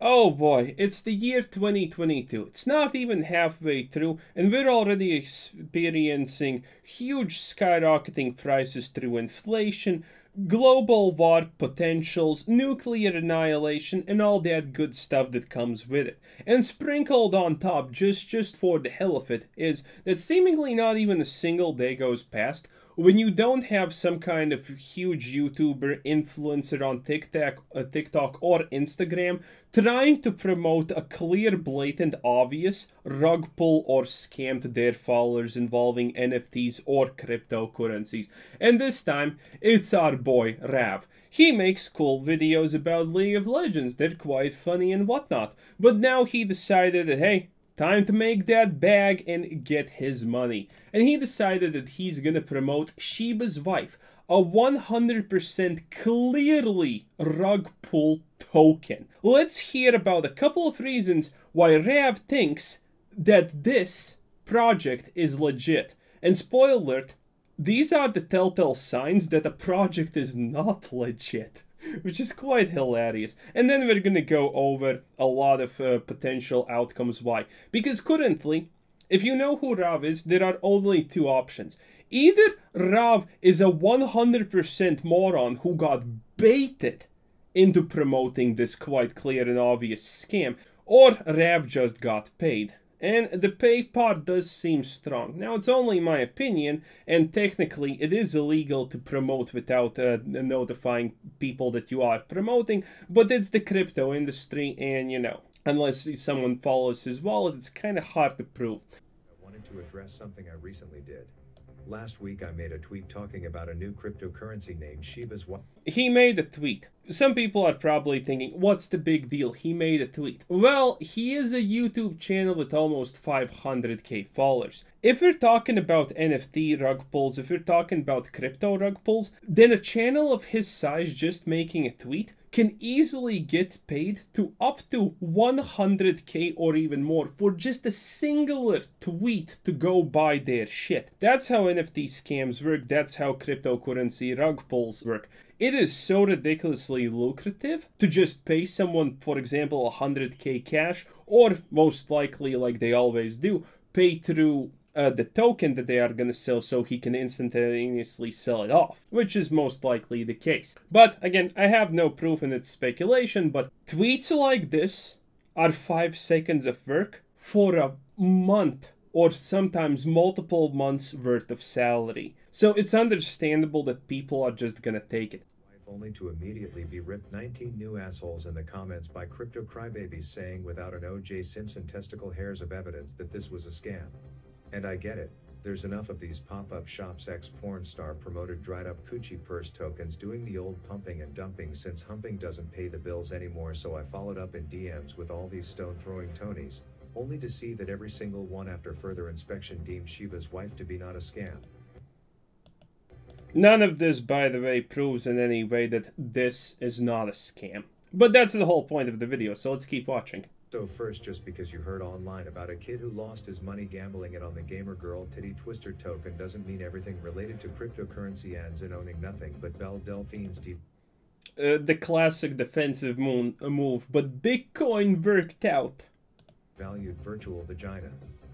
Oh boy, it's the year 2022. It's not even halfway through, and we're already experiencing huge skyrocketing prices through inflation, global war potentials, nuclear annihilation, and all that good stuff that comes with it. And sprinkled on top, just for the hell of it, is that seemingly not even a single day goes past when you don't have some kind of huge YouTuber, influencer on TikTok or Instagram trying to promote a clear, blatant, obvious rug pull or scam to their followers involving NFTs or cryptocurrencies. And this time, it's our boy Rav. He makes cool videos about League of Legends, they're quite funny and whatnot. But now he decided that, hey, time to make that bag and get his money. And he decided that he's gonna promote Shiba's wife, a 100% clearly rug pull token. Let's hear about a couple of reasons why Rav thinks that this project is legit. And spoiler alert, these are the telltale signs that a project is not legit. Which is quite hilarious. And then we're gonna go over a lot of potential outcomes why. Because currently, if you know who Rav is, there are only two options. Either Rav is a 100% moron who got baited into promoting this quite clear and obvious scam, or Rav just got paid. And the pay part does seem strong. Now, it's only my opinion, and technically it is illegal to promote without notifying people that you are promoting, but it's the crypto industry, and you know, unless someone follows his wallet, it's kind of hard to prove. I wanted to address something I recently did. Last week I made a tweet talking about a new cryptocurrency named Shiba's wife. He made a tweet. Some people are probably thinking, what's the big deal? He made a tweet. Well, he is a YouTube channel with almost 500k followers. If we're talking about NFT rug pulls, if we're talking about crypto rug pulls, then a channel of his size just making a tweet can easily get paid to up to 100k or even more for just a singular tweet to go buy their shit. That's how NFT scams work, that's how cryptocurrency rug pulls work. It is so ridiculously lucrative to just pay someone, for example, 100k cash, or most likely, like they always do, pay through the token that they are going to sell so he can instantaneously sell it off, which is most likely the case. But again, I have no proof and it's speculation, but tweets like this are 5 seconds of work for a month or sometimes multiple months worth of salary. So it's understandable that people are just going to take it. Only to immediately be ripped. 19 new assholes in the comments by crypto crybabies saying without an O.J. Simpson testicle hairs of evidence that this was a scam. And I get it, there's enough of these pop-up shops ex-porn star promoted dried up coochie purse tokens doing the old pumping and dumping since humping doesn't pay the bills anymore, so I followed up in DMs with all these stone-throwing Tonys, only to see that every single one after further inspection deemed Shiba's wife to be not a scam. None of this, by the way, proves in any way that this is not a scam. But that's the whole point of the video, so let's keep watching. So first, just because you heard online about a kid who lost his money gambling it on the gamer girl titty twister token doesn't mean everything related to cryptocurrency ends in owning nothing but Belle Delphine's deep. The classic defensive move, but Bitcoin worked out. Valued virtual vagina.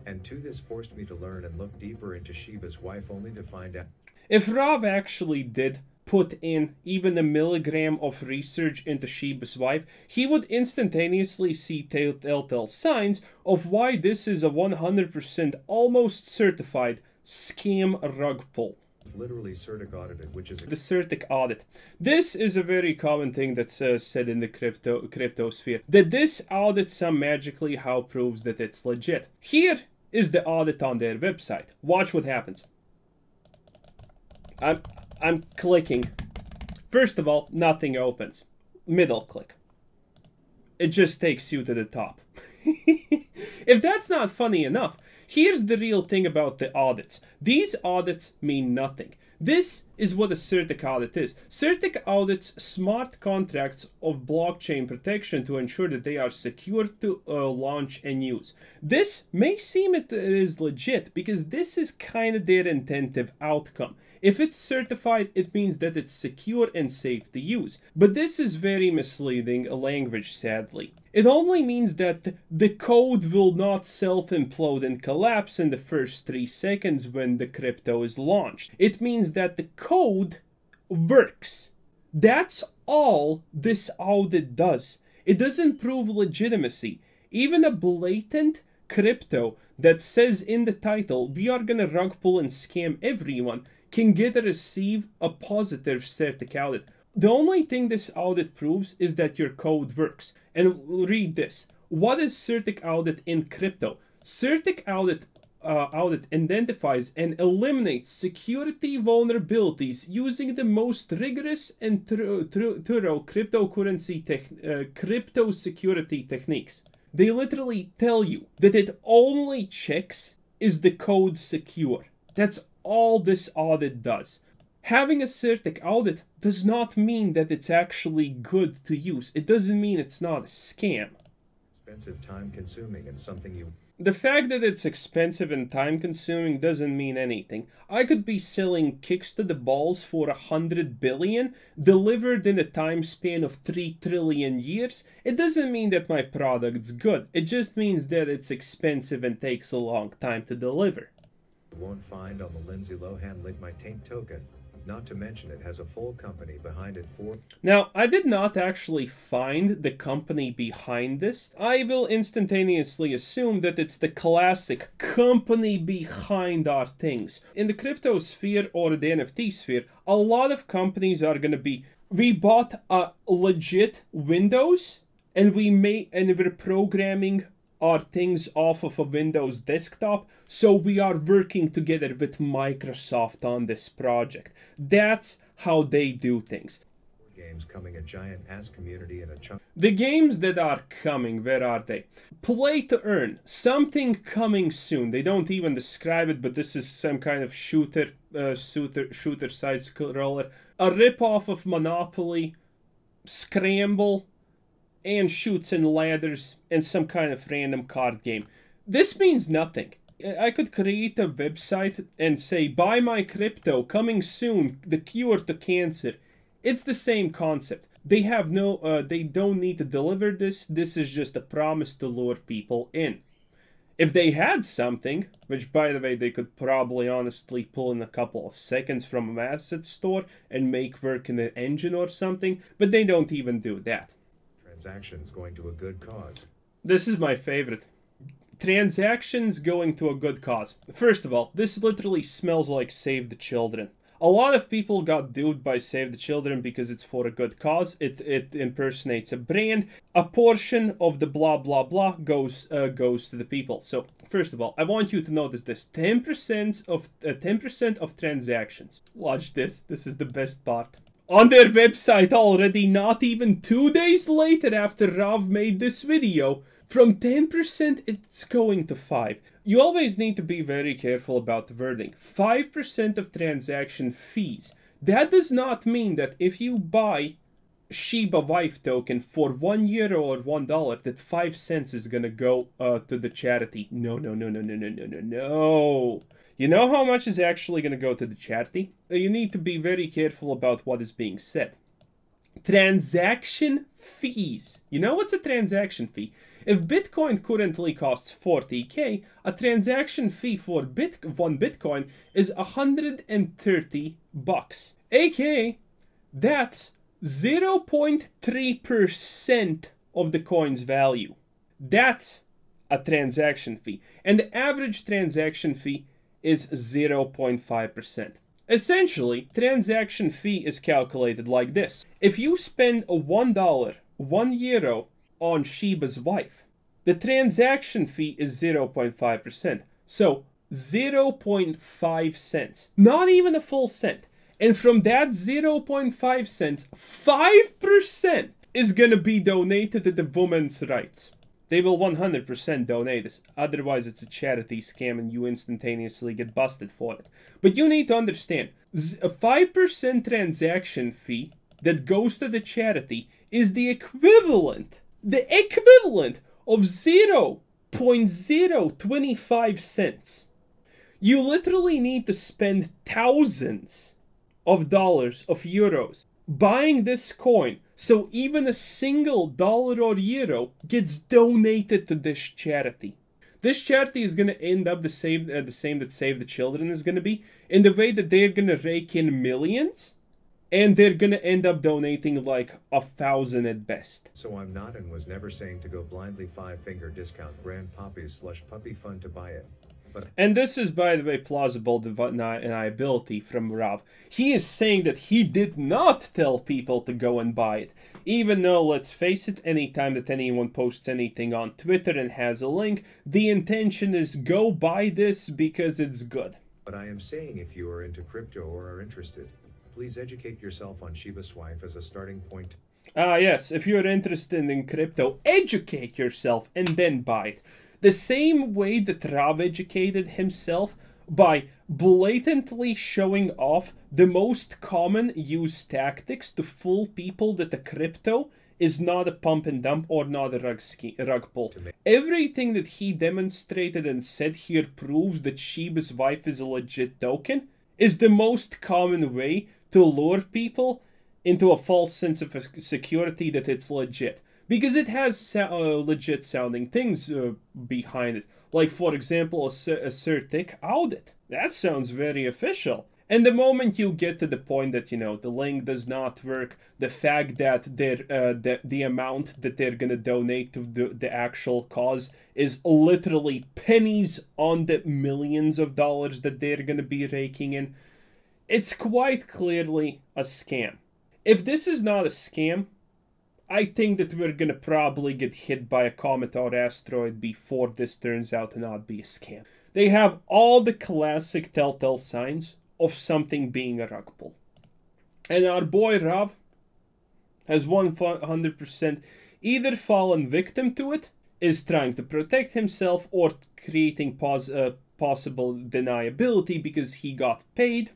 And two, this forced me to learn and look deeper into Shiba's wife only to find out. If Rav actually did put in even a milligram of research into Shiba's wife, he would instantaneously see telltale signs of why this is a 100% almost certified scam rug pull. It's literally CertiK audited, which is the CertiK audit. This is a very common thing that's said in the crypto sphere. That this audit some magically how proves that it's legit. Here is the audit on their website. Watch what happens. I'm clicking. First of all, nothing opens. Middle click. It just takes you to the top. If that's not funny enough, here's the real thing about the audits. These audits mean nothing. This is what a CertiK audit is. CertiK audits smart contracts of blockchain protection to ensure that they are secure to launch and use. This may seem it is legit because this is kind of their intended outcome. If it's certified, it means that it's secure and safe to use. But this is very misleading language, sadly. It only means that the code will not self-implode and collapse in the first 3 seconds when the crypto is launched. It means that the code works. That's all this audit does. It doesn't prove legitimacy. Even a blatant crypto that says in the title, we are gonna rug pull and scam everyone, can get a receive a positive CertiK audit. The only thing this audit proves is that your code works. And read this. What is CertiK audit in crypto? CertiK audit identifies and eliminates security vulnerabilities using the most rigorous and thorough cryptocurrency crypto security techniques. They literally tell you that it only checks is the code secure. That's all this audit does. Having a CertiK audit does not mean that it's actually good to use. It doesn't mean it's not a scam. Expensive, time consuming, and something you... The fact that it's expensive and time-consuming doesn't mean anything. I could be selling kicks to the balls for 100 billion, delivered in a time span of 3 trillion years. It doesn't mean that my product's good. It just means that it's expensive and takes a long time to deliver. You won't find on the Lindsay Lohan Lick My Taint token. Not to mention it has a full company behind it for... Now, I did not actually find the company behind this. I will instantaneously assume that it's the classic company behind our things. In the crypto sphere or the NFT sphere, a lot of companies are gonna be, we bought a legit Windows and we're programming our things off of a Windows desktop, so we are working together with Microsoft on this project. That's how they do things. Games coming, a giant ass community and a chunk. The games that are coming, where are they? Play to earn. Something coming soon. They don't even describe it, but this is some kind of shooter side scroller. A rip-off of Monopoly, Scramble, and Shoots and Ladders, and some kind of random card game. This means nothing. I could create a website and say, buy my crypto, coming soon, the cure to cancer. It's the same concept. They have they don't need to deliver this. This is just a promise to lure people in. If they had something, which by the way they could probably honestly pull in a couple of seconds from an asset store and make work in an engine or something, but they don't even do that. Transactions going to a good cause. This is my favorite. Transactions going to a good cause. First of all, this literally smells like Save the Children. A lot of people got duped by Save the Children because it's for a good cause. It impersonates a brand. A portion of the blah blah blah goes to the people. So first of all, I want you to notice this: 10% of transactions. Watch this. This is the best part. On their website already, not even 2 days later after Rav made this video, from 10% it's going to 5%. You always need to be very careful about the wording. 5% of transaction fees. That does not mean that if you buy Shiba Wife token for €1 or $1, that 5 cents is gonna go to the charity. No. You know how much is actually gonna go to the charity? You need to be very careful about what is being said. Transaction fees. You know what's a transaction fee? If Bitcoin currently costs 40k, a transaction fee for one Bitcoin is $130. AKA, that's 0.3% of the coin's value. That's a transaction fee. And the average transaction fee is 0.5%. Essentially, transaction fee is calculated like this. If you spend a $1, €1 on Shiba's wife, the transaction fee is 0.5%. So 0.5 cents. Not even a full cent. And from that 0.5 cents, 5% is gonna be donated to the women's rights. They will 100% donate this. Otherwise, it's a charity scam and you instantaneously get busted for it. But you need to understand, a 5% transaction fee that goes to the charity is the equivalent of 0.025 cents. You literally need to spend thousands of dollars, of euros, buying this coin, so even a single dollar or euro gets donated to this charity. This charity is going to end up the same that Save the Children is going to be, in the way that they're going to rake in millions, and they're going to end up donating like 1,000 at best. So I'm not and was never saying to go blindly 5-finger discount grandpuppies / puppy fun to buy it. And this is, by the way, plausible deniability from Rav. He is saying that he did not tell people to go and buy it. Even though, let's face it, anytime that anyone posts anything on Twitter and has a link, the intention is go buy this because it's good. But I am saying if you are into crypto or are interested, please educate yourself on Shiba Swipe as a starting point. Yes, if you're interested in crypto, educate yourself and then buy it. The same way that Rav educated himself by blatantly showing off the most common used tactics to fool people that the crypto is not a pump and dump or not a rug pull. Everything that he demonstrated and said here proves that Shiba's wife is a legit token is the most common way to lure people into a false sense of security that it's legit. Because it has legit sounding things behind it. Like, for example, a certic audit. That sounds very official. And the moment you get to the point that, you know, the link does not work, the fact that the amount that they're going to donate to the actual cause is literally pennies on the millions of dollars that they're going to be raking in, it's quite clearly a scam. If this is not a scam, I think that we're gonna probably get hit by a comet or asteroid before this turns out to not be a scam. They have all the classic telltale signs of something being a rug pull. And our boy Rav has 100% either fallen victim to it, is trying to protect himself, or creating possible deniability because he got paid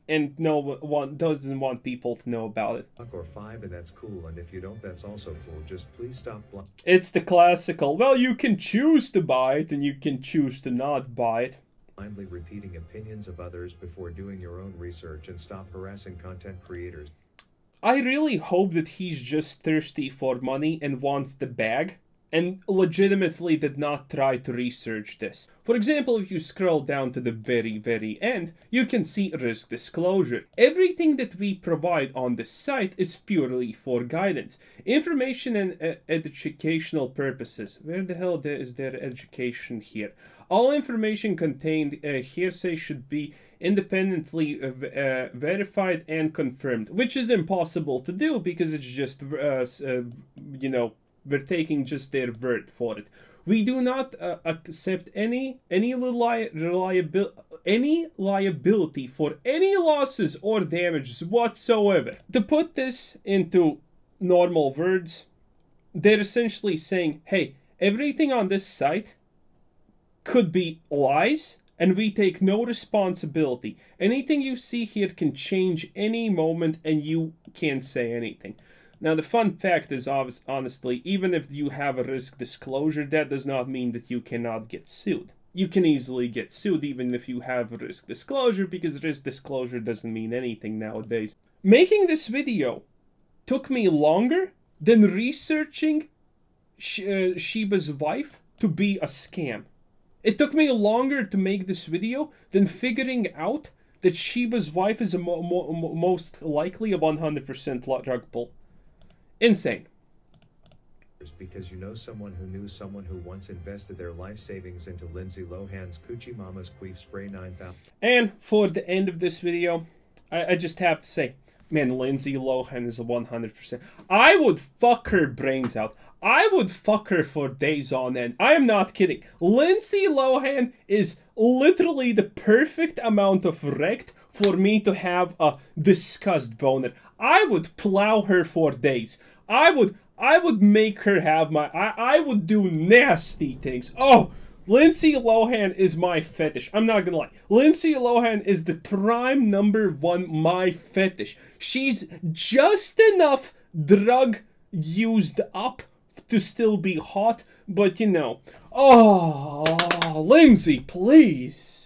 and no one doesn't want people to know about it. Or 5 and that's cool, and if you don't, that's also cool. Just please stop. It's the classical, well, you can choose to buy it and you can choose to not buy it. Blindly repeating opinions of others before doing your own research, and stop harassing content creators. I really hope that he's just thirsty for money and wants the bag, and legitimately did not try to research this. For example, if you scroll down to the very end, you can see risk disclosure. Everything that we provide on this site is purely for guidance, information and educational purposes. Where the hell is there education here? All information contained hearsay should be independently verified and confirmed, which is impossible to do because it's just, you know, we're taking just their word for it. We do not accept any liability for any losses or damages whatsoever. To put this into normal words, they're essentially saying, hey, everything on this site could be lies, and we take no responsibility. Anything you see here can change any moment, and you can't say anything. Now, the fun fact is, honestly, even if you have a risk disclosure, that does not mean that you cannot get sued. You can easily get sued even if you have a risk disclosure, because risk disclosure doesn't mean anything nowadays. Making this video took me longer than researching Shiba's wife to be a scam. It took me longer to make this video than figuring out that Shiba's wife is most likely a 100% rug pull. Insane. Because you know someone who knew someone who once invested their life savings into Lindsay Lohan's Coochie Mama's Queef Spray 9000. And for the end of this video, I just have to say, man, Lindsay Lohan is a 100%. I would fuck her brains out. I would fuck her for days on end. I am not kidding. Lindsay Lohan is literally the perfect amount of wrecked for me to have a disgust boner. I would plow her for days. I would make her have my... I would do nasty things. Oh, Lindsay Lohan is my fetish. I'm not gonna lie. Lindsay Lohan is the prime #1 my fetish. She's just enough drug used up to still be hot, but you know. Oh, Lindsay, please.